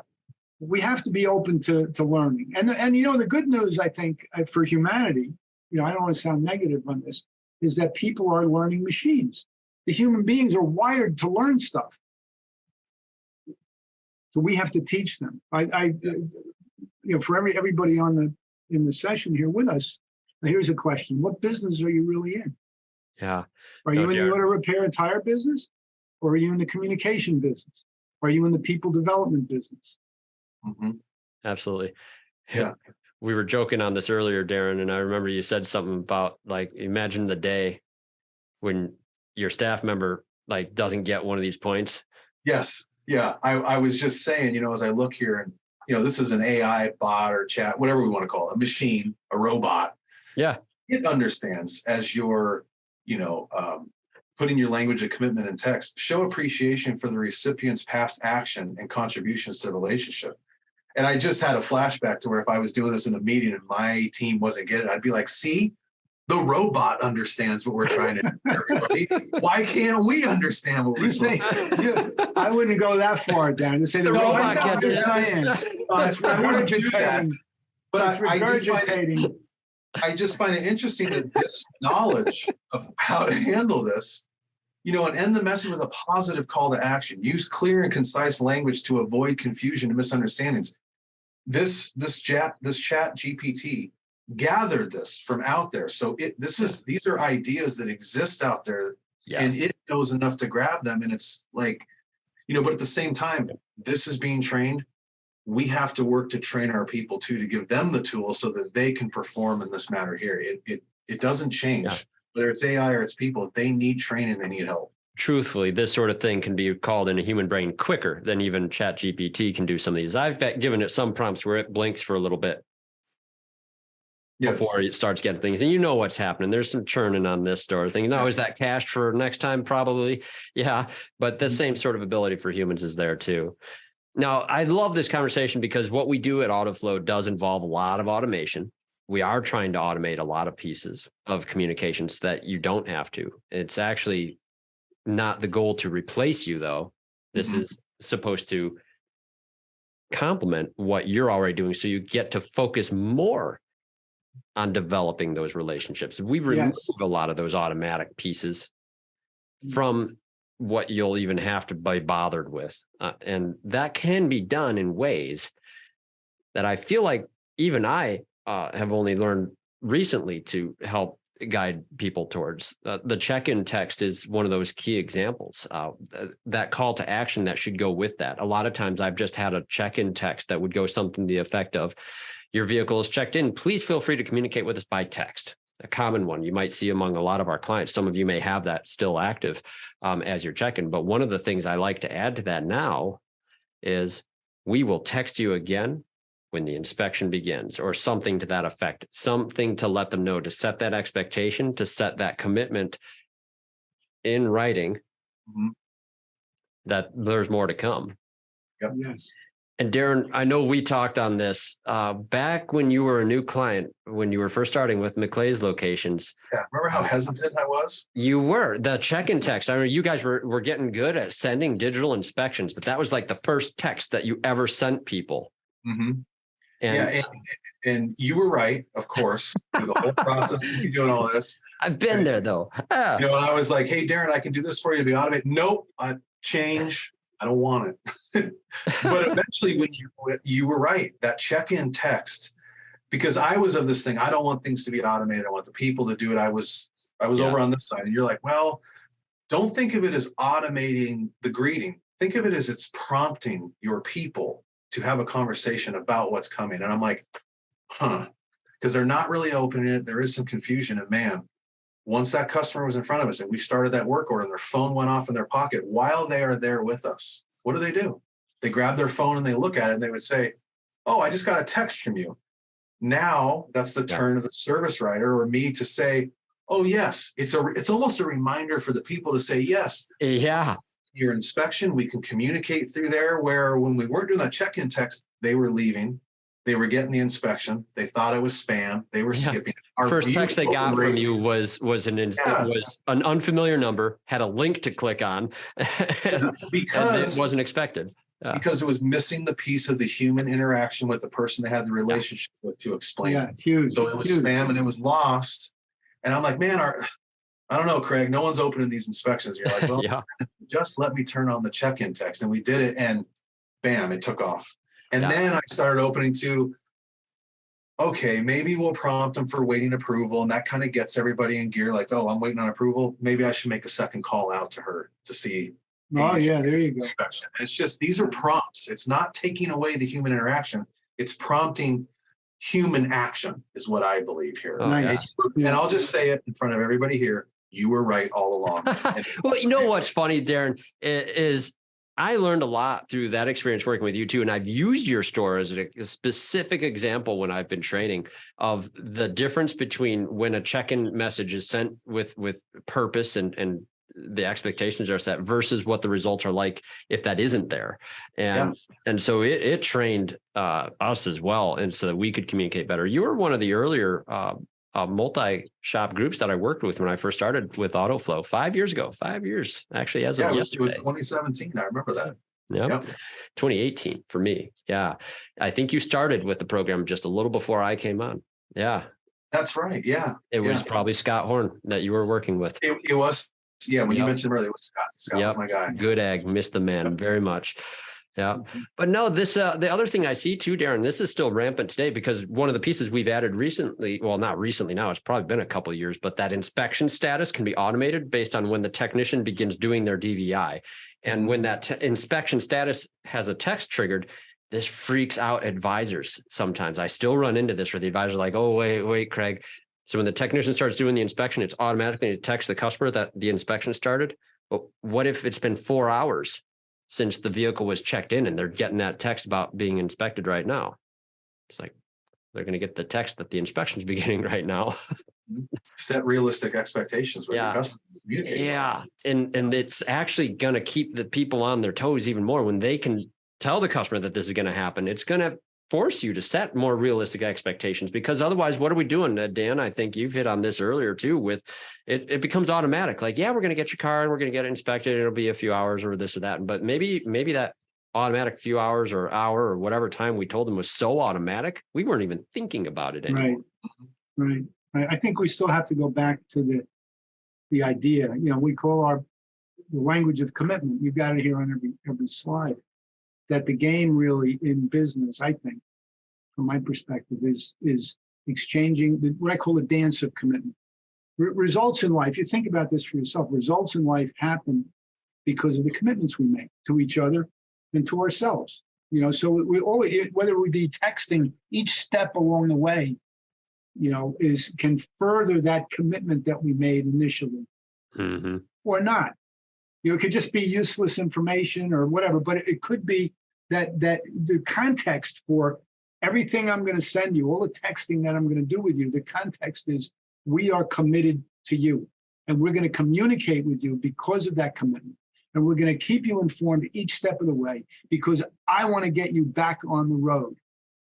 we have to be open to learning. And the good news, I think, for humanity, I don't want to sound negative on this, is that people are learning machines. The human beings are wired to learn stuff. So we have to teach them. For everybody in the session here with us, here's a question: what business are you really in? Yeah. Are you in the auto repair and tire business, or are you in the communication business? Are you in the people development business? Absolutely. Yeah. We were joking on this earlier, Darren, and I remember you said something about imagine the day when your staff member doesn't get one of these points. Yes. Yeah. I was just saying, as I look here and, this is an AI bot or chat, whatever we want to call it, a machine, a robot. Yeah. It understands as you're, putting your language of commitment in text, show appreciation for the recipient's past action and contributions to the relationship. And I just had a flashback to where if I was doing this in a meeting and my team wasn't getting it, I'd be like, see, the robot understands what we're trying to do, everybody. Why can't we understand what we're supposed to do? I wouldn't go that far, Dan, to say the robot gets it. It's regurgitating. But I just find it interesting that this knowledge of how to handle this, and end the message with a positive call to action. Use clear and concise language to avoid confusion and misunderstandings. This chat GPT gathered this from out there. So these are ideas that exist out there, and it knows enough to grab them. And it's but at the same time, this is being trained. We have to work to train our people too, to give them the tools so that they can perform in this matter here. It doesn't change, whether it's AI or it's people. They need training, they need help. Truthfully, this sort of thing can be called in a human brain quicker than even ChatGPT can do some of these. I've given it some prompts where it blinks for a little bit before it starts getting things. And what's happening. There's some churning on this sort of thing. Now, is that cached for next time? Probably. Yeah. But the same sort of ability for humans is there too. Now, I love this conversation because what we do at Autoflow does involve a lot of automation. We are trying to automate a lot of pieces of communications that you don't have to. It's actually not the goal to replace you, though. This is supposed to complement what you're already doing, so you get to focus more on developing those relationships. We remove a lot of those automatic pieces from what you'll even have to be bothered with. And that can be done in ways that I feel like even I have only learned recently to help guide people towards. The check-in text is one of those key examples. That call to action that should go with that. A lot of times I've just had a check-in text that would go something to the effect of, your vehicle is checked in. Please feel free to communicate with us by text. A common one you might see among a lot of our clients. Some of you may have that still active as you're checking. But one of the things I like to add to that now is we will text you again when the inspection begins, or something to that effect, something to let them know, to set that expectation, to set that commitment in writing that there's more to come. Yep. Yes. And Darren, I know we talked on this back when you were a new client, when you were first starting with McLea's locations. Yeah. Remember how hesitant I was? You were. The check-in text. I mean, you guys were getting good at sending digital inspections, but that was like the first text that you ever sent people. Mm-hmm. And and you were right, of course, through the whole process of you doing all this. I've been there though. You know, and I was like, hey, Darren, I can do this for you to be automated. Nope, I change. I don't want it. But eventually, when you were right, that check-in text, because I was of this thing, I don't want things to be automated. I want the people to do it. I was over on this side, and you're like, well, don't think of it as automating the greeting. Think of it as it's prompting your people to have a conversation about what's coming. And I'm like, because they're not really opening it. There is some confusion. And man, once that customer was in front of us and we started that work order, their phone went off in their pocket while they are there with us. What do? They grab their phone and they look at it and they would say, oh, I just got a text from you. Now that's the turn of the service writer or me to say, oh, yes, it's almost a reminder for the people to say, yes. Yeah. Your inspection, we can communicate through there, where when we weren't doing that check-in text, they were leaving, they were getting the inspection, they thought it was spam, they were skipping. Our first text they got from you was an unfamiliar number, had a link to click on, because it wasn't expected. Because it was missing the piece of the human interaction with the person they had the relationship with to explain it. Huge. So it was spam and it was lost. And I'm like, man, I don't know, Craig, no one's opening these inspections. You're like, well, just let me turn on the check-in text. And we did it, and bam, it took off. And then I started opening to, okay, maybe we'll prompt them for waiting approval. And that kind of gets everybody in gear, like, oh, I'm waiting on approval. Maybe I should make a second call out to her to see. Oh, yeah, there you go. Inspection. It's just, these are prompts. It's not taking away the human interaction. It's prompting human action is what I believe here. Oh, nice. And I'll just say it in front of everybody here. You were right all along. Well, you know what's funny, Darren, is I learned a lot through that experience working with you too. And I've used your store as a specific example when I've been training of the difference between when a check-in message is sent with purpose and the expectations are set versus what the results are like if that isn't there. And so it trained us as well, and so that we could communicate better. You were one of the earlier multi-shop groups that I worked with when I first started with Autoflow 5 years ago. 5 years, actually, as of yesterday. It was 2017. I remember that. Yep. 2018 for me. Yeah. I think you started with the program just a little before I came on. Yeah. That's right. Yeah. It was probably Scott Horn that you were working with. It was. Yeah. When you mentioned earlier, it was Scott. Scott was my guy. Good egg. Missed the man very much. Yeah. But no, this, the other thing I see too, Darren, this is still rampant today because one of the pieces we've added recently, well, not recently now, it's probably been a couple of years, but that inspection status can be automated based on when the technician begins doing their DVI. And when that inspection status has a text triggered, this freaks out advisors. Sometimes I still run into this where the advisor like, oh, wait, Craig. So when the technician starts doing the inspection, it's automatically to text the customer that the inspection started. But what if it's been 4 hours since the vehicle was checked in and they're getting that text about being inspected right now? It's like, they're going to get the text that the inspection is beginning right now. Set realistic expectations with your customers. Yeah. And it's actually going to keep the people on their toes even more when they can tell the customer that this is going to happen. It's going to force you to set more realistic expectations, because otherwise, what are we doing? Dan, I think you've hit on this earlier too, with it becomes automatic. Like, yeah, we're going to get your car and we're going to get it inspected. It'll be a few hours or this or that. But maybe that automatic few hours or hour or whatever time we told them was so automatic, we weren't even thinking about it anymore. Right. I think we still have to go back to the idea, we call the language of commitment. You've got it here on every slide, that the game really in business, I think, from my perspective, is exchanging what I call the dance of commitment. Results in life, you think about this for yourself, results in life happen because of the commitments we make to each other and to ourselves. So we always, whether we be texting, each step along the way, can further that commitment that we made initially, or not. It could just be useless information or whatever, but it could be that the context for everything I'm going to send you, all the texting that I'm going to do with you, the context is we are committed to you, and we're going to communicate with you because of that commitment. And we're going to keep you informed each step of the way because I want to get you back on the road.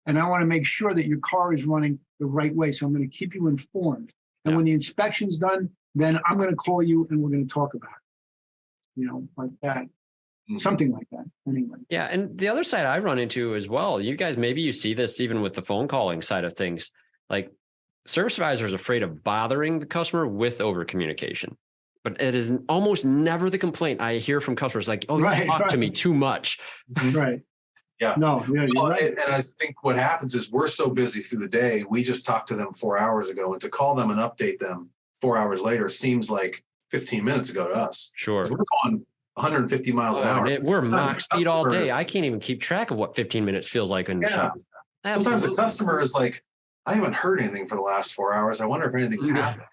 And I want to make sure that your car is running the right way. So I'm going to keep you informed. And when the inspection's done, then I'm going to call you and we're going to talk about it. Like that. Mm-hmm. Something like that. Anyway. Yeah. And the other side I run into as well, you guys, maybe you see this even with the phone calling side of things. Like service advisor is afraid of bothering the customer with over communication. But it is almost never the complaint I hear from customers like, oh, you talk to me too much. Right. Yeah. No, yeah, well, right. And I think what happens is we're so busy through the day, we just talked to them 4 hours ago, and to call them and update them 4 hours later seems like 15 minutes ago to us. Sure. We're going 150 miles an hour. We're Mach speed all day. I can't even keep track of what 15 minutes feels like. Sometimes the customer is like, I haven't heard anything for the last 4 hours. I wonder if anything's happened,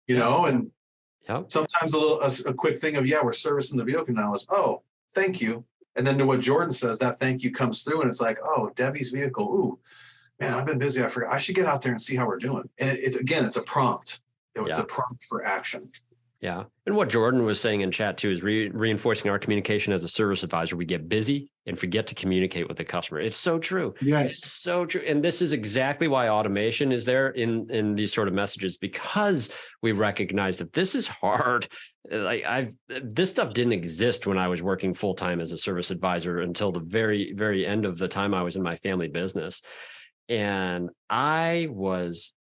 and sometimes a quick thing of, we're servicing the vehicle now is, oh, thank you. And then to what Jordan says, that thank you comes through and it's like, oh, Debbie's vehicle. Ooh, man, I've been busy. I forgot. I should get out there and see how we're doing. And it's a prompt. It's a prompt for action. Yeah. And what Jordan was saying in chat too is reinforcing our communication as a service advisor. We get busy and forget to communicate with the customer. It's so true. Yes. So true. And this is exactly why automation is there in these sort of messages, because we recognize that this is hard. Like this stuff didn't exist when I was working full-time as a service advisor until the very, very end of the time I was in my family business. And I was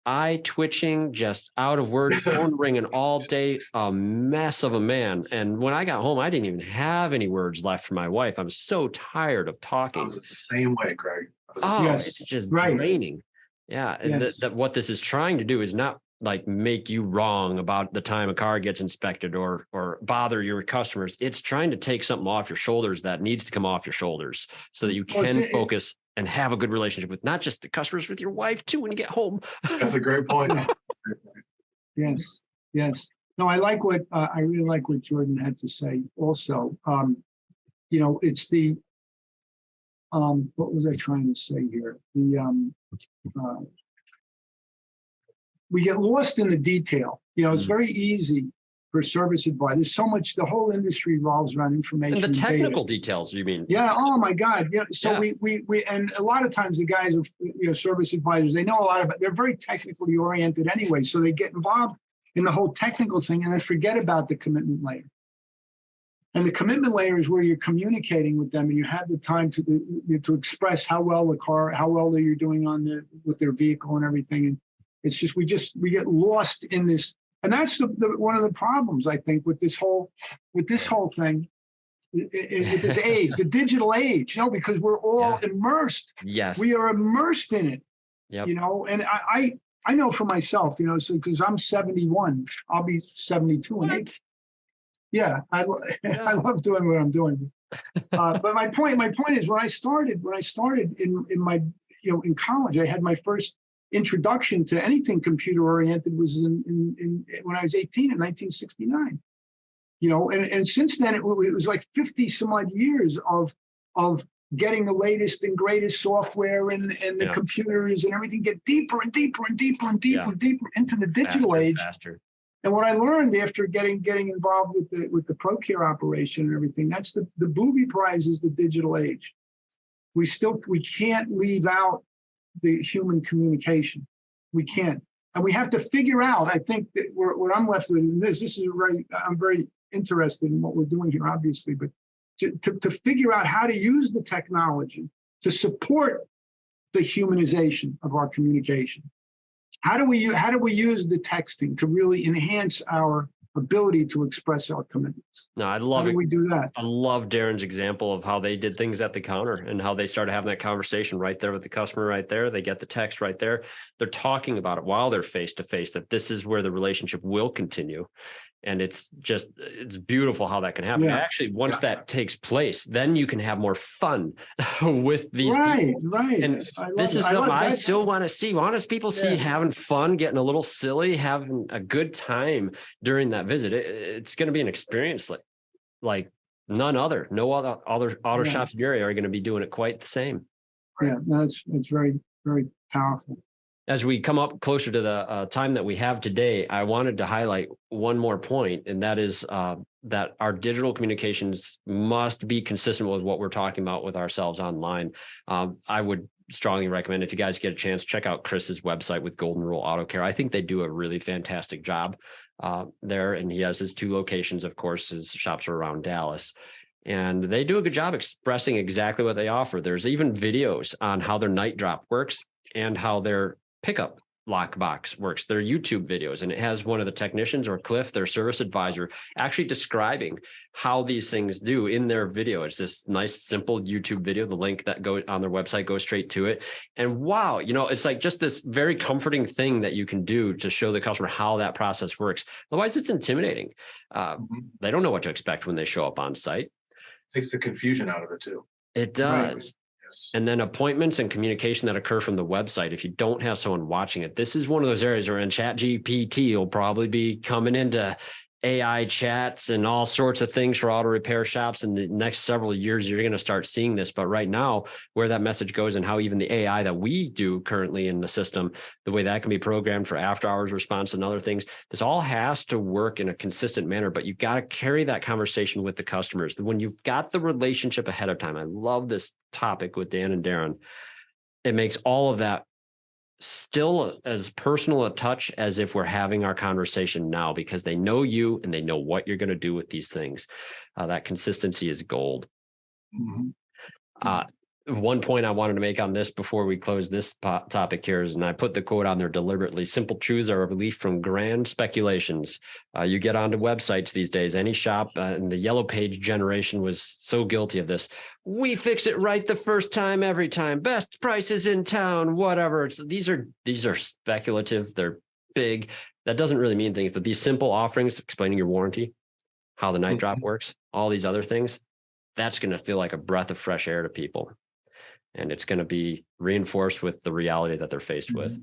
twitching, just out of words, phone ringing all day, a mess of a man. And when I got home, I didn't even have any words left for my wife. I'm so tired of talking. I was the same way, Craig. It's just draining. Yeah. And that what this is trying to do is not like make you wrong about the time a car gets inspected or bother your customers. It's trying to take something off your shoulders that needs to come off your shoulders so that you can focus and have a good relationship with not just the customers, with your wife too when you get home. That's a great point. Yes. No, I really like what Jordan had to say also. It's the, what was I trying to say here? We get lost in the detail. It's very easy for service advice. There's so much, the whole industry revolves around information. And the technical details, you mean? Yeah. Oh my God. Yeah. So we and a lot of times the guys are, service advisors, they know a lot about, they're very technically oriented anyway. So they get involved in the whole technical thing and they forget about the commitment layer. And the commitment layer is where you're communicating with them and you have the time to express how well you're doing with their vehicle and everything. And it's just, we get lost in this. And that's one of the problems, I think, with this whole thing, with this age, the digital age, because we're all immersed. Yes. We are immersed in it, yep. And I know for myself, so because I'm 71, I'll be 72 in April. Yeah, I love doing what I'm doing. But my point is when I started in my, in college, I had my first introduction to anything computer oriented was in when I was 18 in 1969. And since then it was like 50 some odd years of getting the latest and greatest software and the computers and everything get deeper and deeper and deeper and deeper and deeper into the digital age. Faster. And what I learned after getting involved with the ProCare operation and everything, that's the booby prize is the digital age. We can't leave out the human communication. We can't. And we have to figure out, I think that what I'm left with in this is I'm very interested in what we're doing here, obviously, but to figure out how to use the technology to support the humanization of our communication. How do we use the texting to really enhance our ability to express our commitments? No, I love it. How do we do that? I love Darren's example of how they did things at the counter and how they started having that conversation right there with the customer right there. They get the text right there. They're talking about it while they're face to face, that this is where the relationship will continue. And it's beautiful how that can happen. Yeah. Actually, once that takes place, then you can have more fun with these people. Right. And this is something I still want to see. Honest people see having fun, getting a little silly, having a good time during that visit. It's going to be an experience like none other. No other auto Yeah. shops in your area are going to be doing it quite the same. Yeah, that's very, very powerful. As we come up closer to the time that we have today, I wanted to highlight one more point, and that is that our digital communications must be consistent with what we're talking about with ourselves online. I would strongly recommend, if you guys get a chance, check out Chris's website with Golden Rule Auto Care. I think they do a really fantastic job there, and he has his 2 locations. Of course, his shops are around Dallas. And they do a good job expressing exactly what they offer. There's even videos on how their night drop works and how their pickup lockbox works. Their YouTube videos, and it has one of the technicians, or Cliff, their service advisor, actually describing how these things do in their video. It's this nice, simple YouTube video. The link that goes on their website goes straight to it. And wow, it's like just this very comforting thing that you can do to show the customer how that process works. Otherwise, it's intimidating. They don't know what to expect when they show up on site. Takes the confusion out of it too. It does. Right. Yes. And then appointments and communication that occur from the website. If you don't have someone watching it, this is one of those areas where in ChatGPT will probably be coming into AI chats and all sorts of things for auto repair shops. In the next several years, you're going to start seeing this. But right now, where that message goes and how even the AI that we do currently in the system, the way that can be programmed for after hours response and other things, this all has to work in a consistent manner. But you've got to carry that conversation with the customers. When you've got the relationship ahead of time, I love this topic with Dan and Darren. It makes all of that still as personal a touch as if we're having our conversation now, because they know you and they know what you're going to do with these things. That consistency is gold. One point I wanted to make on this before we close this topic here is, and I put the quote on there deliberately, simple truths are a relief from grand speculations. You get onto websites these days, any shop, and the yellow page generation was so guilty of this. We fix it right the first time, every time. Best prices in town, whatever. These are speculative. They're big. That doesn't really mean anything. But these simple offerings, explaining your warranty, how the night drop works, all these other things, that's going to feel like a breath of fresh air to people. And it's going to be reinforced with the reality that they're faced with.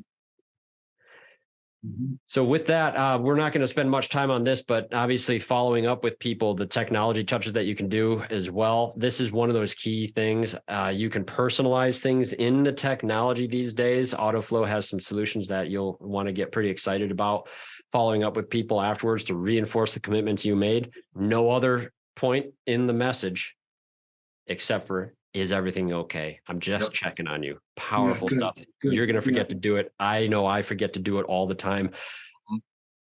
So with that, we're not going to spend much time on this, but obviously following up with people, the technology touches that you can do as well. This is one of those key things. You can personalize things in the technology these days. Autoflow has some solutions that you'll want to get pretty excited about. Following up with people afterwards to reinforce the commitments you made. No other point in the message except for, is everything okay? I'm just checking on you. Powerful stuff. You're going to forget to do it. I know I forget to do it all the time.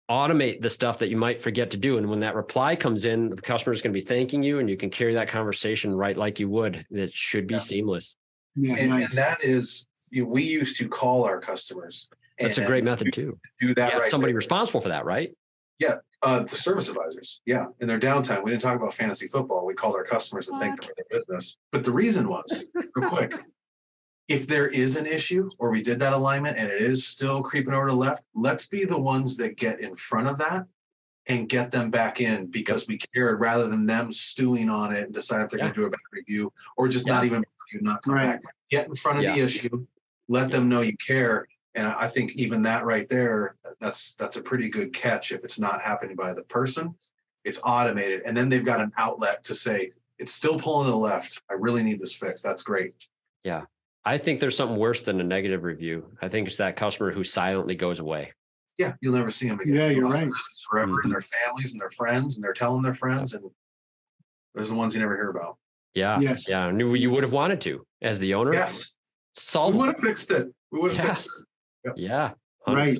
Automate the stuff that you might forget to do. And when that reply comes in, the customer is going to be thanking you, and you can carry that conversation right like you would. It should be seamless. And that is, we used to call our customers. That's a great method too. Do that right. Somebody responsible for that, right? Yeah. The service advisors. Yeah. In their downtime, we didn't talk about fantasy football. We called our customers and thanked them for their business. But the reason was, real quick, if there is an issue or we did that alignment and it is still creeping over to the left, let's be the ones that get in front of that and get them back in, because we care, rather than them stewing on it and decide if they're going to do a back review or just not even not come back. Get in front of the issue, let them know you care. And I think even that right there, that's a pretty good catch. If it's not happening by the person, it's automated. And then they've got an outlet to say, it's still pulling to the left. I really need this fixed. That's great. Yeah. I think there's something worse than a negative review. I think it's that customer who silently goes away. Yeah. You'll never see them again. Yeah, you're right. Forever. And their families and their friends, and they're telling their friends. And those are the ones you never hear about. Yeah. Yes. Yeah. I knew you would have wanted to as the owner. Yes. Solve We would have fixed it. We would have fixed it. Yep. Yeah. Right.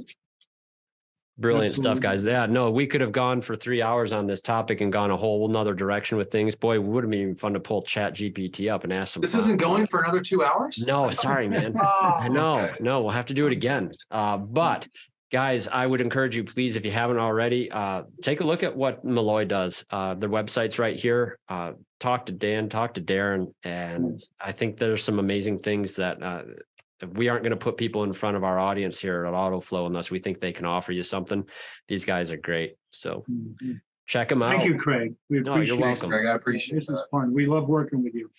Brilliant Absolutely. stuff, guys. Yeah, no, we could have gone for 3 hours on this topic and gone a whole nother direction with things. Boy, it would have been even fun to pull ChatGPT up and ask them. This isn't going for another 2 hours? No, sorry, man. I know. No, we'll have to do it again. But guys, I would encourage you, please, if you haven't already, take a look at what Molloy does. Their website's right here. Talk to Dan, talk to Darren. And I think there's some amazing things that we aren't going to put people in front of our audience here at Autoflow unless we think they can offer you something. These guys are great. So check them out. Thank you, Craig. We appreciate you're welcome. Greg, I appreciate This is that. fun. We love working with you.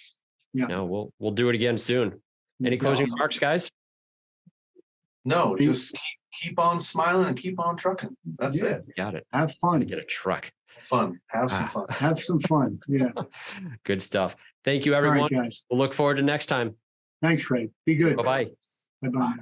Yeah. No, we'll do it again soon. Any closing remarks, guys? No, just keep on smiling and keep on trucking. That's it. Got it. Have fun. Get a truck. fun. Have some fun. Have some fun. Yeah. Good stuff. Thank you, All everyone. right, guys. We'll look forward to next time. Thanks, Ray. Be good. Bye-bye. Bye-bye.